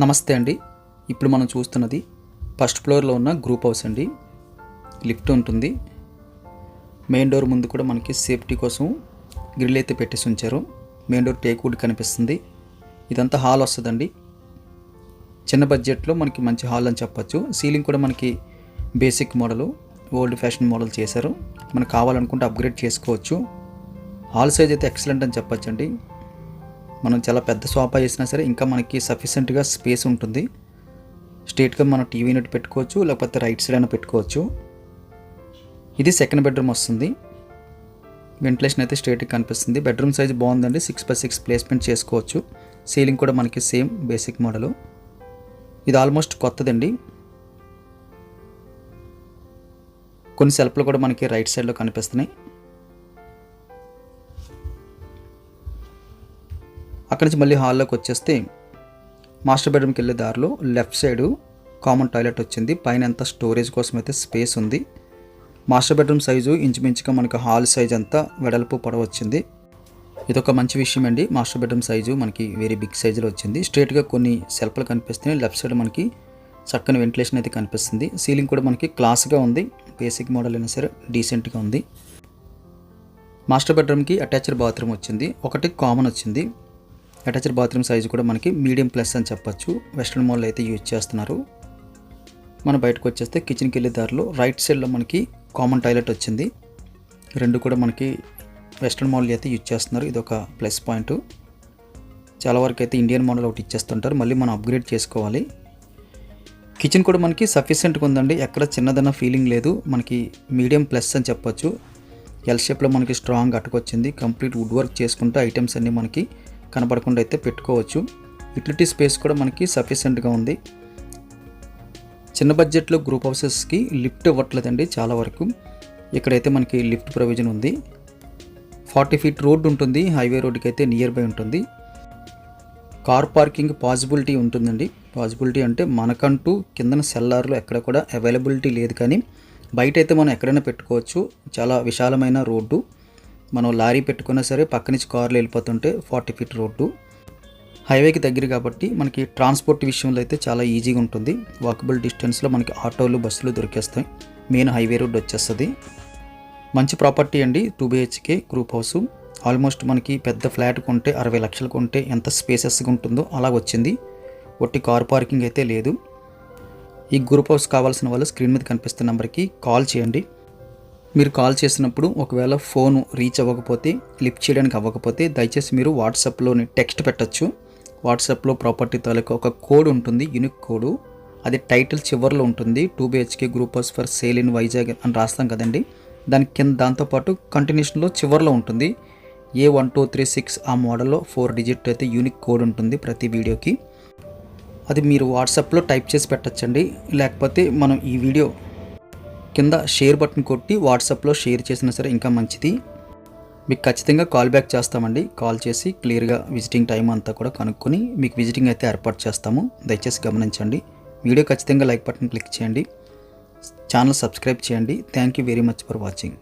నమస్తే అండి. ఇప్పుడు మనం చూస్తున్నది ఫస్ట్ ఫ్లోర్లో ఉన్న గ్రూప్ హౌస్ అండి. లిఫ్ట్ ఉంటుంది. మెయిన్ డోర్ ముందు కూడా మనకి సేఫ్టీ కోసం గ్రిల్ అయితే పెట్టేసి ఉంచారు. మెయిన్ డోర్ టేక్ వుడ్ కనిపిస్తుంది. ఇదంతా హాల్ వస్తుందండి. చిన్న బడ్జెట్లో మనకి మంచి హాల్ అని చెప్పొచ్చు. సీలింగ్ కూడా మనకి basic model, old fashion model చేశారు. మనకు కావాలనుకుంటే అప్గ్రేడ్ చేసుకోవచ్చు. హాల్ సైజ్ అయితే ఎక్సలెంట్ అని చెప్పొచ్చండి. మనం చాలా పెద్ద సోఫా వేసినా సరే ఇంకా మనకి సఫిషియెంట్గా స్పేస్ ఉంటుంది. స్ట్రేట్గా మనం టీవీ యూనిట్ పెట్టుకోవచ్చు, లేకపోతే రైట్ సైడ్ అయినా పెట్టుకోవచ్చు. ఇది సెకండ్ బెడ్రూమ్ వస్తుంది. వెంటిలేషన్ అయితే స్ట్రేట్గా కనిపిస్తుంది. బెడ్రూమ్ సైజ్ బాగుందండి. 6x6 ప్లేస్మెంట్ చేసుకోవచ్చు. సీలింగ్ కూడా మనకి సేమ్ బేసిక్ మోడలు. ఇది ఆల్మోస్ట్ కొత్తదండి. కొన్ని సెల్ఫ్లు కూడా మనకి రైట్ సైడ్లో కనిపిస్తున్నాయి. అక్కడి నుంచి మళ్ళీ హాల్లోకి వచ్చేస్తే మాస్టర్ బెడ్రూమ్కి వెళ్ళే దారిలో లెఫ్ట్ సైడు కామన్ టాయిలెట్ వచ్చింది. పైన అంతా స్టోరేజ్ కోసం అయితే స్పేస్ ఉంది. మాస్టర్ బెడ్రూమ్ సైజు ఇంచుమించుగా మనకి హాల్ సైజ్ అంతా వెడల్పు పొడవు వచ్చింది. ఇదొక మంచి విషయం అండి. మాస్టర్ బెడ్రూమ్ సైజు మనకి వెరీ బిగ్ సైజులో వచ్చింది. స్ట్రేట్గా కొన్ని సెల్ఫ్లు కనిపిస్తున్నాయి. లెఫ్ట్ సైడ్ మనకి చక్కని వెంటిలేషన్ అయితే కనిపిస్తుంది. సీలింగ్ కూడా మనకి క్లాస్గా ఉంది. బేసిక్ మోడల్ అయినా సరే డీసెంట్గా ఉంది. మాస్టర్ బెడ్రూమ్కి అటాచ్డ్ బాత్రూమ్ వచ్చింది. ఒకటి కామన్ వచ్చింది. అటాచ్డ్ బాత్రూమ్ సైజు కూడా మనకి మీడియం ప్లస్ అని చెప్పొచ్చు. వెస్ట్రన్ మోడల్ అయితే యూజ్ చేస్తున్నారు. మనం బయటకు వచ్చేస్తే కిచెన్కి వెళ్ళే దారిలో రైట్ సైడ్లో మనకి కామన్ టాయిలెట్ వచ్చింది. రెండు కూడా మనకి వెస్ట్రన్ మోడల్ అయితే యూజ్ చేస్తున్నారు. ఇది ఒక ప్లస్ పాయింట్. చాలా వరకు అయితే ఇండియన్ మోడల్ ఒకటి ఇచ్చేస్తుంటారు. మళ్ళీ మనం అప్గ్రేడ్ చేసుకోవాలి. కిచెన్ కూడా మనకి సఫిషియెంట్గా ఉందండి. ఎక్కడ చిన్నదన్న ఫీలింగ్ లేదు. మనకి మీడియం ప్లస్ అని చెప్పొచ్చు. ఎల్ షేప్లో మనకి స్ట్రాంగ్ అటుకొచ్చింది. కంప్లీట్ వుడ్ వర్క్ చేసుకుంటే ఐటమ్స్ అన్నీ మనకి కనపడకుండా అయితే పెట్టుకోవచ్చు. యూటిలిటీ స్పేస్ కూడా మనకి సఫిషియెంట్గా ఉంది. చిన్న బడ్జెట్లో గ్రూప్ హౌసెస్కి లిఫ్ట్ ఇవ్వట్లేదండి చాలా వరకు. ఇక్కడైతే మనకి లిఫ్ట్ ప్రొవిజన్ ఉంది. 40 ఫీట్ రోడ్డు ఉంటుంది. హైవే రోడ్డుకి అయితే నియర్ బై ఉంటుంది. కార్ పార్కింగ్ పాసిబిలిటీ ఉంటుందండి. పాసిబిలిటీ అంటే మనకంటూ కిందన సెల్లార్లో ఎక్కడ కూడా అవైలబిలిటీ లేదు, కానీ బయట అయితే మనం ఎక్కడైనా పెట్టుకోవచ్చు. చాలా విశాలమైన రోడ్డు. మనం లారీ పెట్టుకున్నా సరే పక్క నుంచి కార్లు వెళ్ళిపోతుంటే 40 ఫీట్ రోడ్డు. హైవేకి దగ్గర కాబట్టి మనకి ట్రాన్స్పోర్ట్ విషయంలో అయితే చాలా ఈజీగా ఉంటుంది. వాకబుల్ డిస్టెన్స్లో మనకి ఆటోలు, బస్సులు దొరికేస్తాయి. మెయిన్ హైవే రోడ్ వచ్చేస్తుంది. మంచి ప్రాపర్టీ అండి. 2 BHK గ్రూప్ హౌస్. ఆల్మోస్ట్ మనకి పెద్ద ఫ్లాట్ కొంటే 60 లక్షలు కొంటే ఎంత స్పేసెస్గా ఉంటుందో అలా వచ్చింది. ఒట్టి కార్ పార్కింగ్ అయితే లేదు. ఈ గ్రూప్ హౌస్ కావాల్సిన వాళ్ళు స్క్రీన్ మీద కనిపిస్తున్న నెంబర్కి కాల్ చేయండి. మీరు కాల్ చేసినప్పుడు ఒకవేళ ఫోన్ రీచ్ అవ్వకపోతే, లిఫ్ట్ చేయడానికి అవ్వకపోతే దయచేసి మీరు వాట్సాప్లోని టెక్స్ట్ పెట్టచ్చు. వాట్సాప్లో ప్రాపర్టీ తాలూకా ఒక కోడ్ ఉంటుంది, యూనిక్ కోడు. అది టైటిల్ చివరిలో ఉంటుంది. 2 BHK group house for sale in Vizag అని రాస్తాం కదండి. దాని కింద దాంతోపాటు కంటిన్యూషన్లో చివరిలో ఉంటుంది A1236. ఆ మోడల్లో 4 డిజిట్ అయితే యూనిక్ కోడ్ ఉంటుంది ప్రతి వీడియోకి. అది మీరు వాట్సాప్లో టైప్ చేసి పెట్టచ్చండి. లేకపోతే మనం ఈ వీడియో కింద షేర్ బటన్ కొట్టి వాట్సాప్లో షేర్ చేసినా సరే ఇంకా మంచిది. మీకు ఖచ్చితంగా కాల్ బ్యాక్ చేస్తామండి. కాల్ చేసి క్లియర్గా విజిటింగ్ టైం అంతా కూడా కనుక్కొని మీకు విజిటింగ్ అయితే ఏర్పాటు చేస్తాము. దయచేసి గమనించండి. వీడియో ఖచ్చితంగా లైక్ బటన్ క్లిక్ చేయండి. ఛానల్ సబ్స్క్రైబ్ చేయండి. Thank you very much for watching.